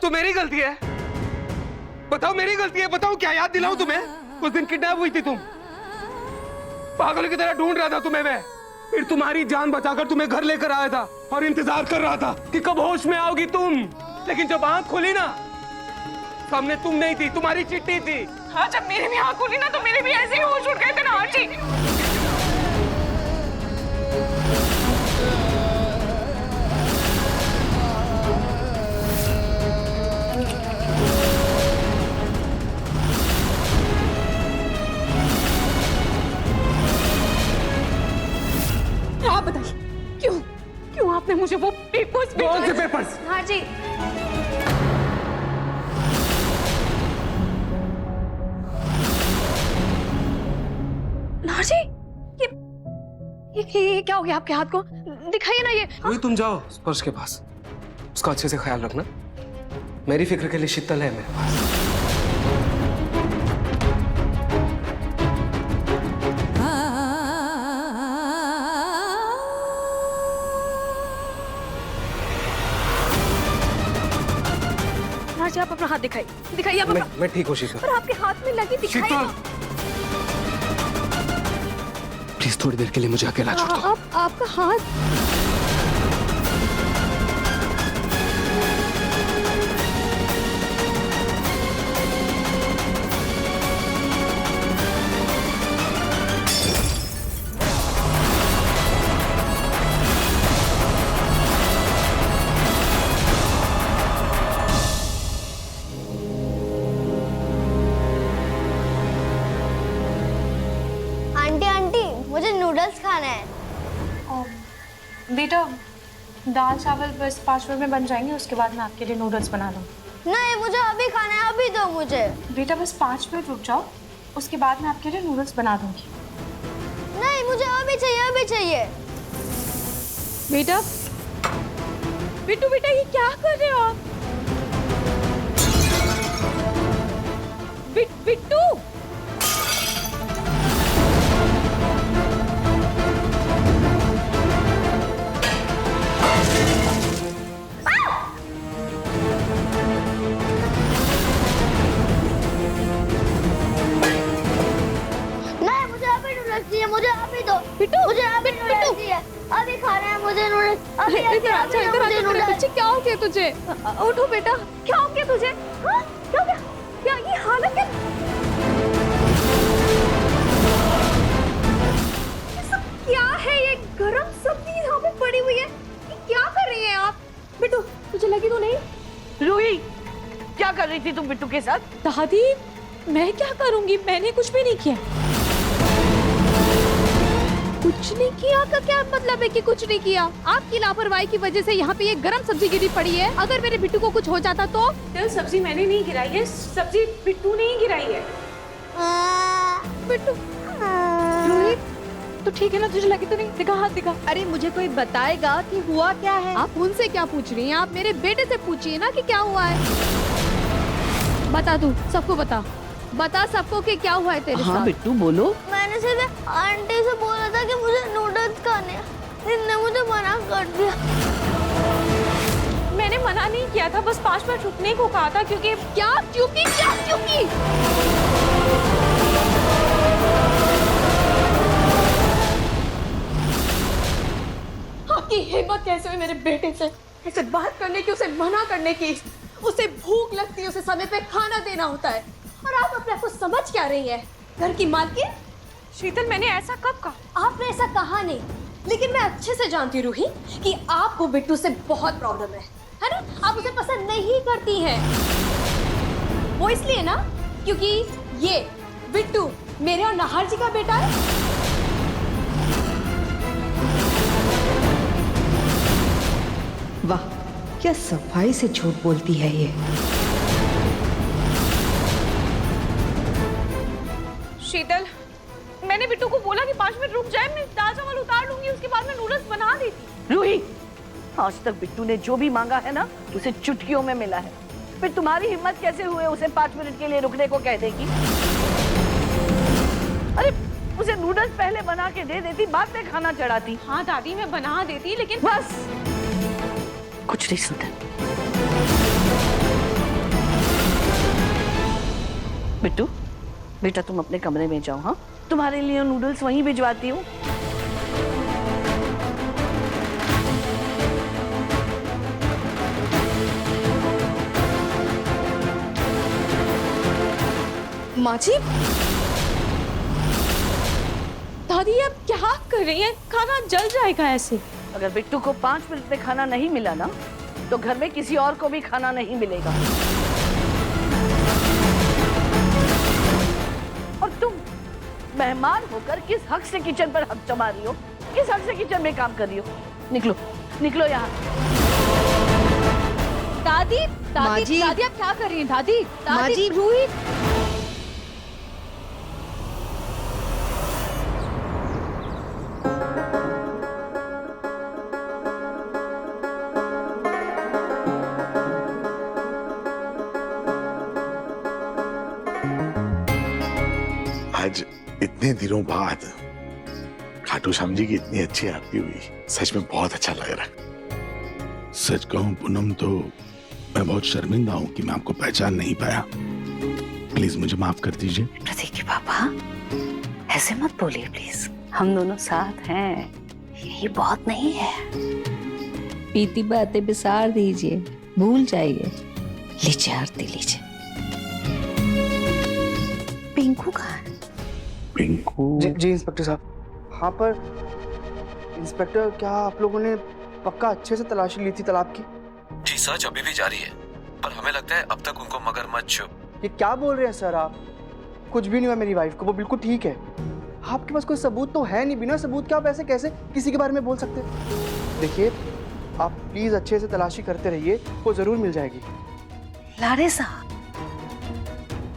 तो मेरी गलती है। बताओ मेरी गलती है, बताओ क्या याद दिलाऊं तुम्हें? उस दिन किडनैप हुई थी तुम, पागल की तरह ढूंढ रहा था तुम्हें मैं, फिर तुम्हारी जान बचाकर तुम्हें घर लेकर आया था और इंतजार कर रहा था कि कब होश में आओगी तुम। लेकिन जब आंख खुली ना, सामने तुम नहीं थी, तुम्हारी चिट्ठी थी। हाँ, जब मेरी भी आंख खुली ना तो मेरे भी ऐसे ही होश उड़ गए थे ना जी। आप बताइए क्यों आपने मुझे वो पेपर्स कौन से पेपर्स? हाँ जी, नाजी, ये क्या हो गया आपके हाथ को? दिखाइए ना ये। रूही तुम जाओ स्पर्श के पास, उसका अच्छे से ख्याल रखना। मेरी फिक्र के लिए शीतल है मेरे पास। नाजी, आप अपना हाथ दिखाइए आप अपना। मैं ठीक हूँ शीतल। पर आपके हाथ में लगी, दिखाइए शीतल, तो। प्लीज थोड़ी देर के लिए मुझे अकेला छोड़ दो। आपका हाथ। मुझे नूडल्स खाना है। बेटा, दाल चावल बस 5 मिनट में बन जाएंगे, उसके बाद मैं आपके लिए नूडल्स बना दूँगी। नहीं, मुझे अभी खाना है, अभी दो मुझे। बेटा बस 5 मिनट रुक जाओ, उसके बाद मैं आपके लिए नूडल्स बना दूँगी। नहीं, मुझे अभी चाहिए, अभी चाहिए। बेटा, बिट्टू बेटा, ये क्या कर रहे हो आप? बिट्टू, मुझे अभी दो। बिट्टू, मुझे अभी नूडल्स चाहिए, अभी खाना है मुझे नूडल्स। अभी इधर आ मेरे बच्चे, क्या हो गया तुझे? उठो बेटा, क्या हो गया तुझे? हाँ, क्या हो गया? क्या ये हालत क्या? ये सब क्या है? ये गरम सब्जी यहाँ पे पड़ी हुई है, ये क्या कर रही हैं आप? बिट्टू, तुझे लगी तो नहीं? रूही, क्या कर रही थी तुम बिट्टू के साथ? दादी, मैं क्या करूंगी? मैंने कुछ भी नहीं किया। कुछ नहीं किया का क्या मतलब है कि कुछ नहीं किया? आपकी लापरवाही की वजह से यहाँ पे ये गरम सब्जी गिरी पड़ी है। अगर मेरे बिट्टू को कुछ हो जाता तो? सब्जी मैंने नहीं गिराई है, सब्जी बिट्टू ने ही गिराई है। बिट्टू, रोहित, तो ठीक है ना? तुझे लगी तो नहीं? दिखा हाथ दिखा। अरे मुझे कोई बताएगा कि हुआ क्या है? आप उनसे क्या पूछ रही हैं? आप मेरे बेटे से पूछिए ना कि क्या हुआ है। बता तू, सबको बता सबको कि क्या हुआ है तेरे साथ। हाँ बिट्टू बोलो। मैंने सिर्फ आंटी से बोला था कि मुझे नूडल्स खाने हैं, इन्होंने मुझे मना कर दिया। मैंने मना नहीं किया था, बस 5 मिनट रुकने को कहा था। क्योंकि क्या आपकी हिम्मत कैसे हुई मेरे बेटे से ऐसे बात करने की, उसे मना करने की? उसे भूख लगती है, उसे समय पे खाना देना होता है, और आप अपने आप को समझ क्या रही है? घर की मालकिन? शीतल, मैंने ऐसा कब कहा? आपने ऐसा कहा नहीं, लेकिन मैं अच्छे से जानती हूँ रूही कि आपको बिट्टू से बहुत प्रॉब्लम है ना? आप उसे पसंद नहीं करती हैं। वो इसलिए ना क्योंकि ये बिट्टू मेरे और नाहर जी का बेटा है। वाह, क्या सफाई से झूठ बोलती है ये। शीतल, मैंने बिट्टू को बोला कि 5 मिनट रुक जाए, मैं दाल चावल उतार लूंगी, उसके बाद मैं नूडल्स बना देती। रूही, आज तक बिट्टू ने जो भी मांगा है ना, उसे चुटकियों में मिला है। फिर तुम्हारी हिम्मत कैसे हुए उसे 5 मिनट के लिए रुकने को कह देगी? अरे उसे नूडल्स पहले बना के दे देती, बाद में खाना चढ़ाती। हाँ दादी, मैं बना देती, लेकिन बस कुछ नहीं सुनता। बिट्टू बेटा तुम अपने कमरे में जाओ। हाँ, तुम्हारे लिए नूडल्स वहीं भिजवाती हूँ। माँ जी, दादी आप क्या कर रही हैं? खाना जल जाएगा ऐसे। अगर बिट्टू को 5 मिनट में खाना नहीं मिला ना तो घर में किसी और को भी खाना नहीं मिलेगा। और तुम मेहमान होकर किस हक से किचन पर हक जमा रही हो? किस हक से किचन में काम कर रही हो? निकलो निकलो यहाँ। दादी माँ दादी जी। दादी आप क्या कर रही हैं? दादी माँ दादी जी। रूही, आज इतने दिनों बाद खाटू श्याम जी की इतनी अच्छी आरती हुई, सच में बहुत अच्छा लग रहा है। सच कहूं पूनम तो मैं बहुत शर्मिंदा हूं कि मैं आपको पहचान नहीं पाया। प्लीज मुझे माफ कर दीजिए। प्रतीक के पापा ऐसे मत बोलिए प्लीज, हम दोनों साथ हैं, यही बहुत नहीं है। बीती बातें बिसार दीजिए, भूल जाइए। लीजिए आरती लीजिए। पिंकू कहाँ है? पिंकू जी इंस्पेक्टर साहब। हाँ पर इंस्पेक्टर, क्या आप लोगों ने पक्का अच्छे से तलाशी ली थी तालाब की? जी सर्च अभी भी जारी है, पर हमें लगता है अब तक उनको मगरमच्छ। ये क्या बोल रहे हैं सर आप? कुछ भी नहीं हुआ मेरी वाइफ को, वो बिल्कुल ठीक है। आपके पास कोई सबूत तो है नहीं, बिना सबूत के आप ऐसे कैसे किसी के बारे में बोल सकते? देखिए आप प्लीज अच्छे से तलाशी करते रहिए, वो जरूर मिल जाएगी। लाड़े साहब,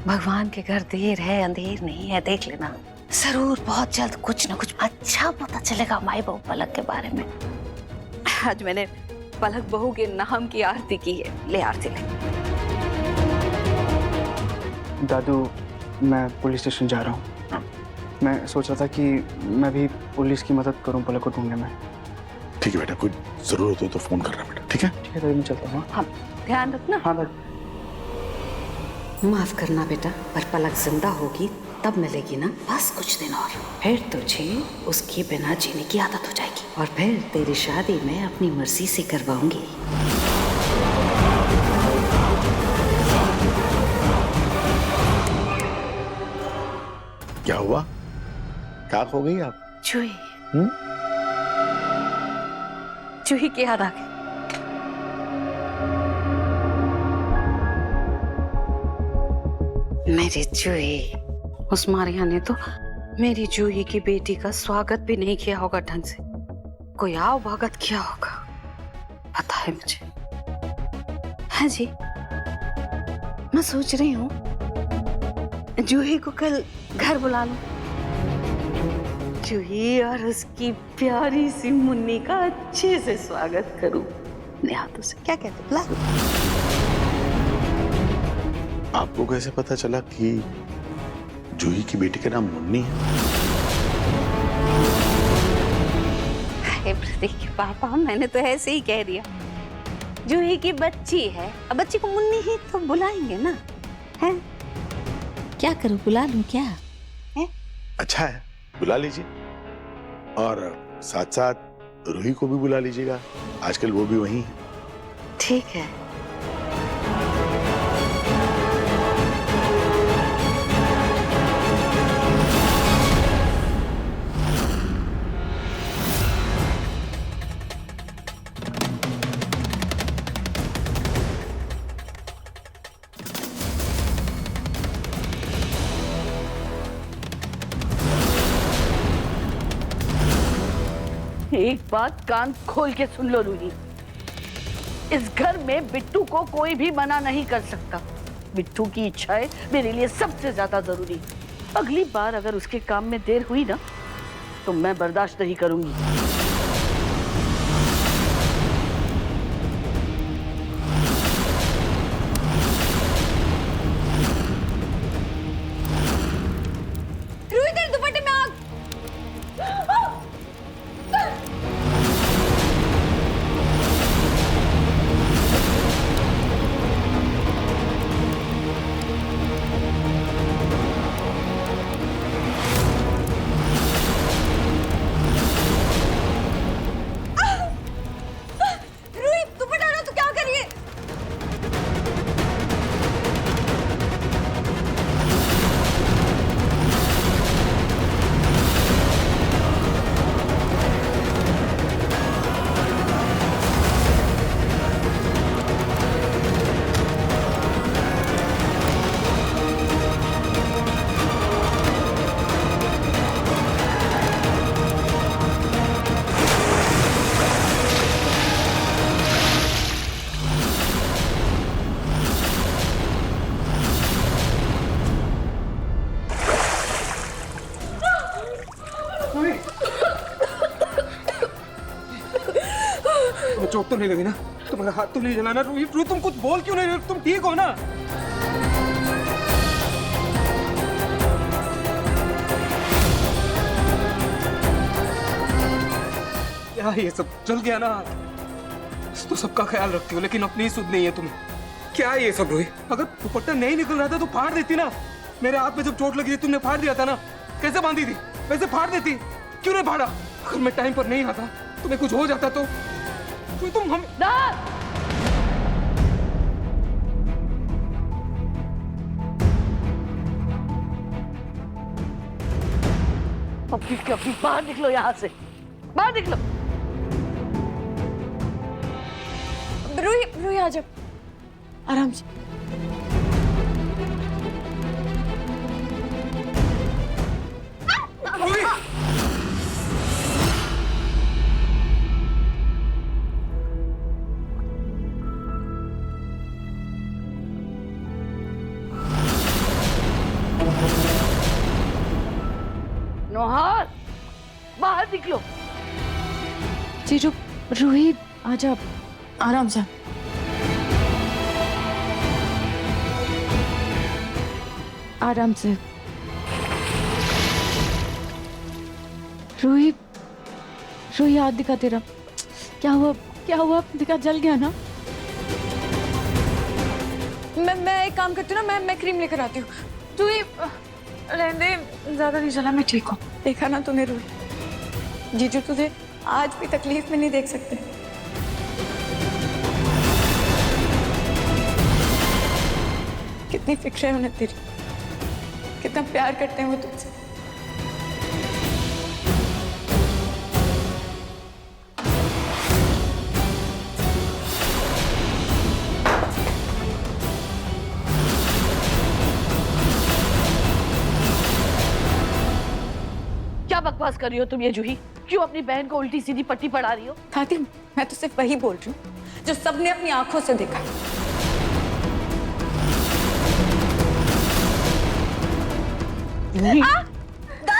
भगवान के घर देर है अंधेर नहीं है, देख लेना जरूर बहुत जल्द कुछ ना कुछ अच्छा पता चलेगा माई बहू पलक के बारे में। आज मैंने पलक बहू के नाम की आरती की है, ले आरती ले। दादू मैं पुलिस स्टेशन जा रहा हूँ। मैं सोच रहा था कि मैं भी पुलिस की मदद करूँ पलक को ढूंढने में। ठीक है बेटा, कोई जरूरत हो तो फोन करना बेटा, ठीक है? ठीक है दादी, मैं चलता हूँ। हाँ ध्यान रखना। हाँ दादी। माफ करना बेटा, पर पलक जिंदा होगी तब मिलेगी ना, बस कुछ दिन और, फिर तुझे उसके बिना जीने की आदत हो जाएगी और फिर तेरी शादी मैं अपनी मर्जी से करवाऊंगी। क्या हुआ? क्या हो गई आप? चूही चूही की याद आ गई। मेरी जूही, उस मारिया ने तो मेरी जूही की बेटी का स्वागत भी नहीं किया होगा ढंग से, कोई आओ भगत किया होगा, पता है मुझे। हाँ जी, मैं सोच रही हूँ जूही को कल घर बुला लूं, जूही और उसकी प्यारी सी मुन्नी का अच्छे से स्वागत करूं अपने हाथों से। क्या कहते हो? बुला लूं? आपको कैसे पता चला कि जूही की बेटी का नाम मुन्नी है? अरे प्रतीक के पापा, मैंने तो ऐसे ही कह दिया, जूही की बच्ची है, अब बच्ची को मुन्नी ही तो बुलाएंगे ना, हैं? क्या करूं, बुला लूं क्या? अच्छा है, बुला लीजिए और साथ साथ रूही को भी बुला लीजिएगा, आजकल वो भी वहीं है। ठीक है। एक बात कान खोल के सुन लो रूही, इस घर में बिट्टू को कोई भी मना नहीं कर सकता। बिट्टू की इच्छाएं मेरे लिए सबसे ज्यादा जरूरी है। अगली बार अगर उसके काम में देर हुई ना तो मैं बर्दाश्त नहीं करूंगी। रूही तेरे दुपट्टे में आग। चोट तो नहीं लगी ना? तुम्हारा हाथ तो नहीं जला ना? रूही रूही, तुम कुछ बोल क्यों नहीं रहे? तुम ठीक हो ना? क्या ये सब चल गया ना? तो सबका ख्याल रखती हो लेकिन अपनी सुध नहीं है तुम्हें। क्या ये सब रूही? अगर दुपट्टा नहीं निकल रहा था तो फाड़ देती ना। मेरे हाथ में जब चोट लगी थी तुमने फाड़ दिया था ना। कैसे बांधी थी? वैसे फाड़ देती, क्यों नहीं फाड़ा? अगर मैं टाइम पर नहीं आता, तुम्हें कुछ हो जाता तो तुम हम अभी बाहर निकलो, यहाँ से बाहर निकलो। रूही रूही आ जाओ, आराम से। रूही! नौहार, बाहर निकलो। जीजू, रूही आ जा, आराम से। आराम से। रूही रूही, हाथ दिखा तेरा। क्या हुआ? क्या हुआ? दिखा, जल गया ना? मैं एक काम करती हूँ ना, मैं क्रीम लेकर आती हूँ। रूही रहने, ज्यादा नहीं जला, मैं ठीक हूँ। देखा ना तूने रूही, जीजू तुझे आज भी तकलीफ में नहीं देख सकते। कितनी फिक्र है उन्हें तेरी, कितना प्यार करते हैं वो तुझसे। क्या बकवास कर रही हो तुम ये जूही? क्यों अपनी बहन को उल्टी सीधी पट्टी पढ़ा रही हो? दादी, मैं तो सिर्फ वही बोल रही हूँ जो सबने अपनी आंखों से देखा।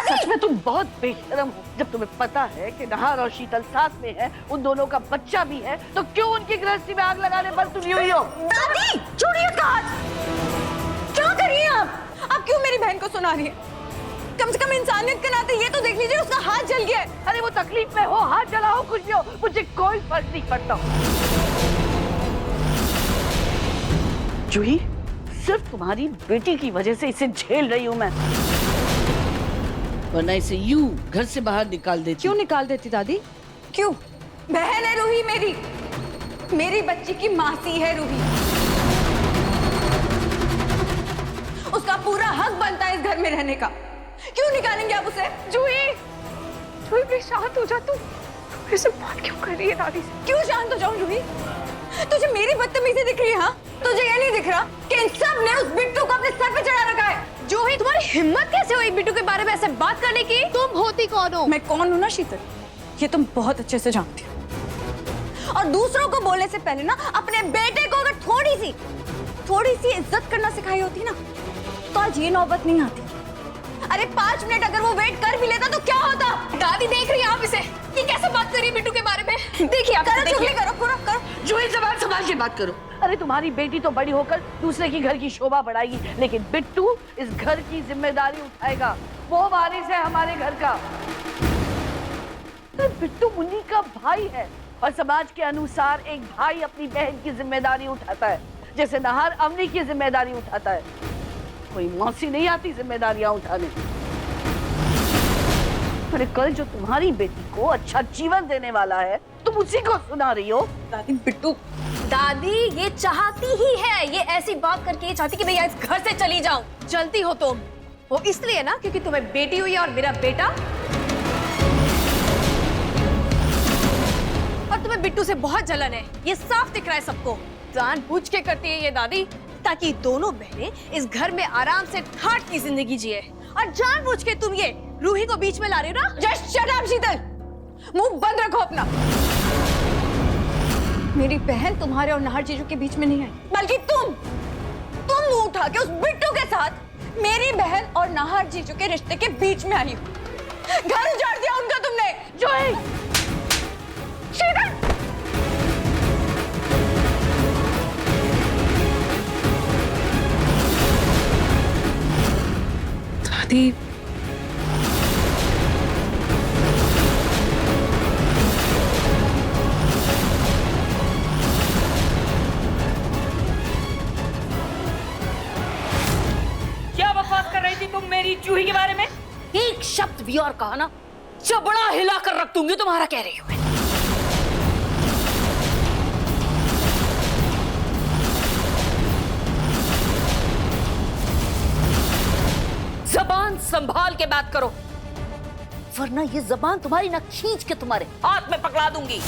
सच में तुम बहुत बेशर्म हो। जब तुम्हें पता है कि नहार और शीतल साथ में है, उन दोनों का बच्चा भी है, तो क्यों उनकी गृहस्थी में आग लगाने पर तुम यूं ही हो? दादी, छोड़िए उसका हाथ। क्या कर रही हैं आप क्यों मेरी बहन को सुना रही हैं? कम से कम इंसानियत के नाते ये तो देख लीजिए, उसका हाथ जल गया है। अरे वो तकलीफ में हो, हाथ जला हो, कुछ भी हो, मुझे कोई फर्क नहीं पड़ता। जूही, सिर्फ तुम्हारी बेटी की वजह से इसे झेल रही हूँ मैं, वरना इसे यूं घर से बाहर निकाल देती। क्यों निकाल देती दादी? क्यों? बहन है रूही मेरी, मेरी बच्ची की मासी है रूही। उसका पूरा हक बनता है इस घर में रहने का। क्यों निकालेंगे आप उसे? जूही, जूही प्लीज शांत हो जा। तू ऐसे बात क्यों कर रही है दादी से? क्यों शांत हो जाऊं जूही? तुझे मेरी बदतमीजी दिख रही है? हाँ, तुझे ये नहीं दिख रहा कि इन सब ने उस बिट्टू को अपने सर पे चढ़ा रखा है? जूही, तुम्हारी हिम्मत कैसे हुई बिट्टू के बारे में ऐसे बात करने की? तुम होती कौन हो? मैं कौन हूँ ना शीतल, ये तुम बहुत अच्छे से जानती हो। और दूसरों को बोलने से पहले ना अपने बेटे को अगर थोड़ी सी इज्जत करना सिखाई होती ना, तो आज ये नौबत नहीं आती। अरे 5 मिनट अगर वो वेट कर भी लेता तो क्या होता? दादी देख रही है आप इसे, ये कैसे बात कर रही है बिट्टू के बारे में? देखिए आप, चुगली करो, पूरा करो। जूही, जबान संभाल के बात करो। अरे तुम्हारी बेटी तो बड़ी होकर दूसरे की घर की शोभा बढ़ाएगी, लेकिन बिट्टू इस घर की जिम्मेदारी उठाएगा। वो वारिस है हमारे घर का। तो बिट्टू मुन्नी का भाई है, और समाज के अनुसार एक भाई अपनी बहन की जिम्मेदारी उठाता है, जैसे नहार अवनी की जिम्मेदारी उठाता है। कोई मौसी नहीं आती जिम्मेदारियां उठाने। अरे कल जो तुम्हारी बेटी को अच्छा जीवन देने वाला है, तुम उसी को सुना रही हो। दादी, बिट्टू, दादी ये चाहती ही है, ये ऐसी बात करके ये चाहती कि मैं इस घर से चली जाऊं। चलती हो तुम, वो इसलिए ना क्योंकि तुम्हें बेटी हुई है और मेरा बेटा, और तुम्हें बिट्टू से बहुत जलन है, ये साफ दिख रहा है सबको। जानबूझ के करती है ये दादी, ताकि दोनों बहनें इस घर में आराम से ठाट की जिंदगी जिए। और जानबूझ के तुम ये रूही को बीच में ला रही हो ना। जस्ट शट अप शीतल, मुंह बंद रखो अपना। मेरी बहन तुम्हारे और नहार जीजू के बीच में नहीं आई, बल्कि तुम मुंह उठा के उस बिट्टू के साथ मेरी बहन और नहार जीजू के रिश्ते के बीच में आई हो। घर उजाड़ दिया उनका तुमने। जूही, शीतल, दादी क्या बकवास कर रही थी तुम मेरी जूही के बारे में? एक शब्द भी और कहा ना, चबड़ा हिला कर रख दूंगी तुम्हारा, कह रही हूं मैं। जबान संभाल के बात करो, वरना ये जबान तुम्हारी ना खींच के तुम्हारे हाथ में पकड़ा दूंगी।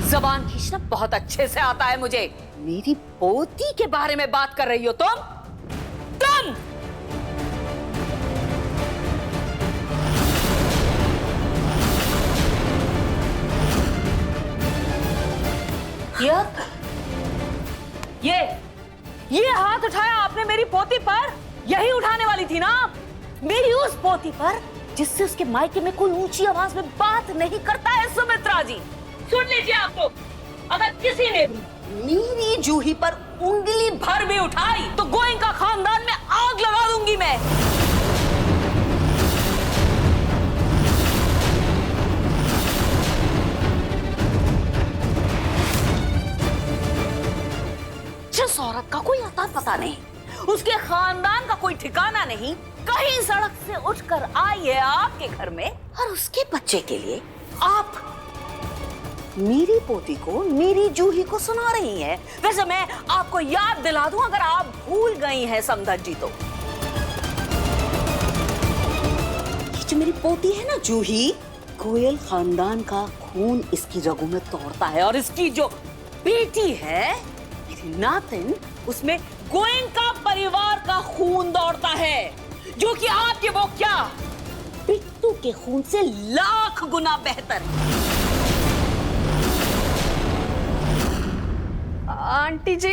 जबान खींचना बहुत अच्छे से आता है मुझे। मेरी पोती के बारे में बात कर रही हो तुम? ये हाथ उठाया आपने मेरी पोती पर, यही उठाने वाली थी ना मेरी उस पोती पर जिससे उसके मायके में कोई ऊंची आवाज में बात नहीं करता है। सुमित्रा जी सुन लीजिए, आप लोग, अगर किसी ने भी मेरी जूही पर उंगली भर भी उठाई तो गोयनका खानदान में आग लगा दूंगी मैं। जिस औरत का कोई आता पता नहीं, उसके खानदान का कोई ठिकाना नहीं, कहीं सड़क से उठकर आई है आपके घर में और उसके बच्चे के लिए आप मेरी पोती को, मेरी जूही को सुना रही है। वैसे मैं आपको याद दिला दूं, अगर आप भूल गई हैं समधन जी, तो ये जो मेरी पोती है ना जूही, गोयल खानदान का खून इसकी रगों में दौड़ता है और इसकी जो बेटी है मेरी नातिन, उसमें गोयनका परिवार का खून दौड़ता है, जो कि आपके वो क्या बिट्टू के खून से लाख गुना बेहतर है। आंटी जी,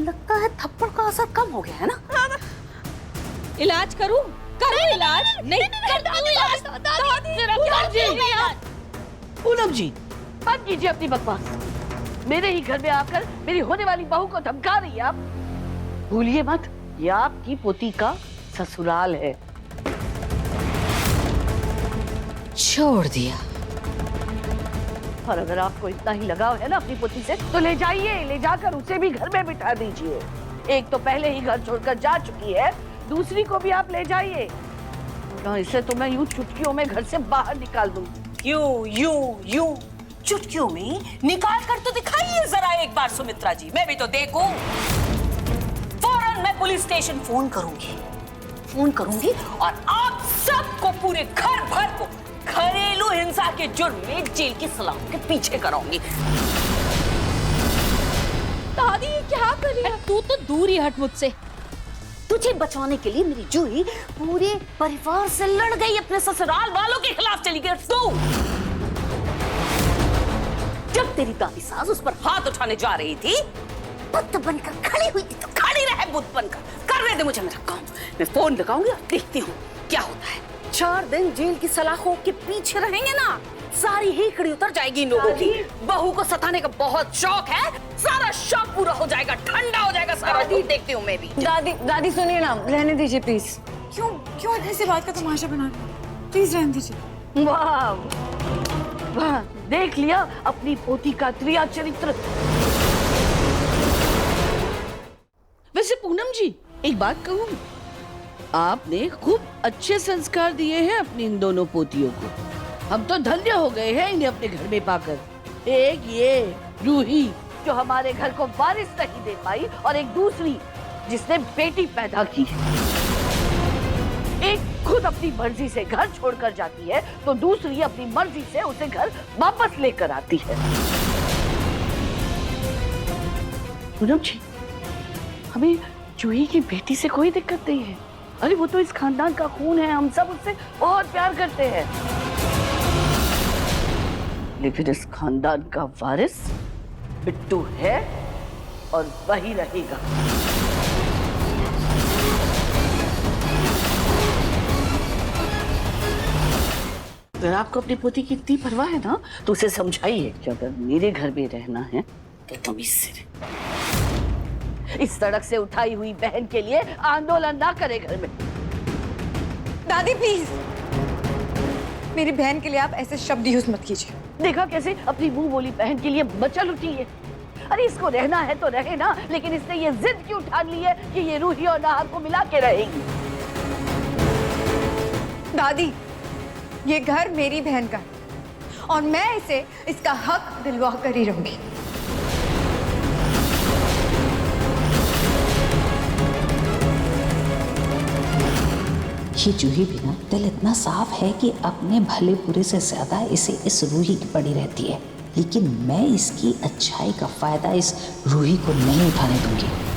लगता है थप्पड़ का असर कम हो गया है ना? इलाज करूं? करूं इलाज? नहीं पूनम जी, बंद कीजिए अपनी बकवास। मेरे ही घर में आकर मेरी होने वाली बहू को धमका रही है आप। भूलिए मत, ये आपकी पोती का ससुराल है। छोड़ दिया। और अगर आपको इतना ही लगाव है ना अपनी पोती से, तो ले जाइए, ले जाकर उसे भी घर में बिठा दीजिए। एक तो पहले ही घर छोड़कर जा चुकी है, दूसरी को भी आप ले जाइए। तो इसे तो मैं यूं चुटकियों में घर से बाहर निकाल दूंगी। यूं चुटकियों में निकाल कर तो दिखाइए जरा एक बार सुमित्रा जी, मैं भी तो देखूं। फौरन मैं पुलिस स्टेशन फोन करूंगी और आप सबको, पूरे घर भर को घरेलू हिंसा के जुर्म में जेल की सलाखों के पीछे कराऊंगी। दादी ये क्या कर रही है? तू तो दूर ही हट मुझसे। तुझे बचाने के लिए मेरी जूही पूरे परिवार से लड़ गई, अपने ससुराल वालों के खिलाफ चली गई। तू जब तेरी दादी सास उस पर हाथ उठाने जा रही थी, बुत बनकर खड़ी हुई थी, तो खड़ी रहे बुत बनकर। करने दे मुझे मेरा काम, मैं फोन लगाऊंगी और देखती हूँ क्या होता है। 4 दिन जेल की सलाखों के पीछे रहेंगे ना, सारी हेकड़ी उतर जाएगी इन लोगों की। बहू को सताने का बहुत शौक है, सारा शौक पूरा हो जाएगा, ठंडा हो जाएगा सारा। देखती हूँ मैं भी। दादी सुनिए ना, रहने दीजिए प्लीज। क्यों इतनी सी बात का तमाशा बना रहे हो? प्लीज रहने दीजिए। वाह वाह, देख लिया अपनी पोती का त्रिया चरित्र। वैसे पूनम जी, एक बात कहूँ, आपने खूब अच्छे संस्कार दिए हैं अपनी इन दोनों पोतियों को। हम तो धन्य हो गए हैं इन्हें अपने घर में पाकर। एक ये रूही जो हमारे घर को वारिस नहीं दे पाई, और एक दूसरी जिसने बेटी पैदा की है। एक खुद अपनी मर्जी से घर छोड़कर जाती है, तो दूसरी अपनी मर्जी से उसे घर वापस लेकर आती है। पूनम जी, हमें जूही की बेटी से कोई दिक्कत नहीं है। अरे वो तो इस खानदान का खून है, हम सब उससे बहुत प्यार करते हैं। लेकिन इस खानदान का वारिस बिट्टू है और वही रहेगा। अगर आपको अपनी पोती की इतनी परवाह है ना, तो उसे समझाइए कि अगर मेरे घर में रहना है तो तुम इससे इस सड़क से उठाई हुई बहन के लिए आंदोलन ना करे घर में। दादी प्लीज, मेरी बहन के लिए आप ऐसे शब्द यूज मत कीजिए। देखा कैसे अपनी मुंह बोली बहन के लिए मचल उठी है। अरे इसको रहना है तो रहे ना, लेकिन इसने ये जिद क्यों ठान ली है कि ये रूही और नाहर को मिला के रहेगी। दादी, ये घर मेरी बहन का है और मैं इसे इसका हक दिलवा कर ही रहूंगी। ये जूही भी ना दिल इतना साफ है कि अपने भले बुरे से ज्यादा इसे इस रूही की पड़ी रहती है, लेकिन मैं इसकी अच्छाई का फायदा इस रूही को नहीं उठाने दूंगी।